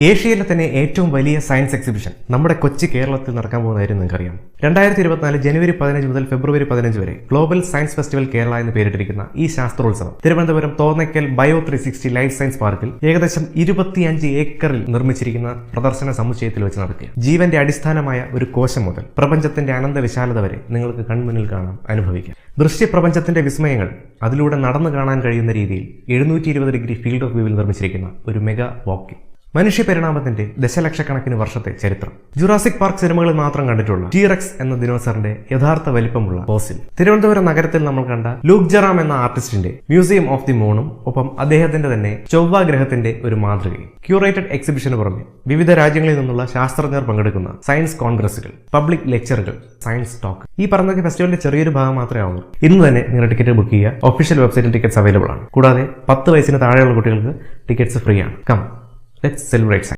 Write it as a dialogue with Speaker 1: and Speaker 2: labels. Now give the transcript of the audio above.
Speaker 1: ഏഷ്യയിലെ തന്നെ ഏറ്റവും വലിയ സയൻസ് എക്സിബിഷൻ നമ്മുടെ കൊച്ചി കേരളത്തിൽ നടക്കാൻ പോകുന്നതായിരുന്നു നിങ്ങൾക്കറിയാം. 2024 ജനുവരി 15 മുതൽ ഫെബ്രുവരി 15 വരെ ഗ്ലോബൽ സയൻസ് ഫെസ്റ്റിവൽ കേരള എന്ന് പേരിട്ടിരിക്കുന്ന ഈ ശാസ്ത്രോത്സവം Thiruvananthapuram Thonnakkal bio 360 life science പാർക്കിൽ ഏകദേശം 25 ഏക്കറിൽ നിർമ്മിച്ചിരിക്കുന്ന പ്രദർശന സമുച്ചയത്തിൽ വെച്ച് നടക്കുക. ജീവന്റെ അടിസ്ഥാനമായ ഒരു കോശം മുതൽ പ്രപഞ്ചത്തിന്റെ അനന്ത വിശാലത വരെ നിങ്ങൾക്ക് കൺമുന്നിൽ കാണാം, അനുഭവിക്കാം. ദൃശ്യപ്രപഞ്ചത്തിന്റെ വിസ്മയങ്ങൾ അതിലൂടെ നടന്നു കാണാൻ കഴിയുന്ന രീതിയിൽ 720 ഡിഗ്രി ഫീൽഡ് ഓഫ് വ്യൂവിൽ നിർമ്മിച്ചിരിക്കുന്ന ഒരു മെഗാ വാക്കിംഗ്. മനുഷ്യ പരിണാമത്തിന്റെ ദശലക്ഷക്കണക്കിന് വർഷത്തെ ചരിത്രം. ജുറാസിക് പാർക്ക് സിനിമകളിൽ മാത്രം കണ്ടിട്ടുള്ള ടീറക്സ് എന്ന ദിനോസറിന്റെ യഥാർത്ഥ വലിപ്പമുള്ള ഫോസിൽ. തിരുവനന്തപുരം നഗരത്തിൽ നമ്മൾ കണ്ട ലൂക്ക് ജെറാം എന്ന ആർട്ടിസ്റ്റിന്റെ മ്യൂസിയം ഓഫ് ദി മൂണും ഒപ്പം അദ്ദേഹത്തിന്റെ തന്നെ ചൊവ്വ ഗ്രഹത്തിന്റെ ഒരു മാതൃകയും. ക്യൂറേറ്റഡ് എക്സിബിഷന് പുറമെ വിവിധ രാജ്യങ്ങളിൽ നിന്നുള്ള ശാസ്ത്രജ്ഞർ പങ്കെടുക്കുന്ന സയൻസ് കോൺഗ്രസുകൾ, പബ്ലിക് ലെക്ചറുകൾ, സയൻസ് ടോക്ക്. ഈ പറഞ്ഞ ഫെസ്റ്റിവലിന്റെ ചെറിയൊരു ഭാഗം മാത്രമേ ആവുള്ളൂ. ഇന്ന് തന്നെ നിങ്ങളുടെ ടിക്കറ്റ് ബുക്ക് ചെയ്യുക. ഒഫീഷ്യൽ വെബ്സൈറ്റിൽ ടിക്കറ്റ്സ് അവൈലബിൾ ആണ്. കൂടാതെ 10 വയസ്സിന് താഴെയുള്ള കുട്ടികൾക്ക് ടിക്കറ്റ്സ് ഫ്രീ ആണ്. Come, let's celebrate science.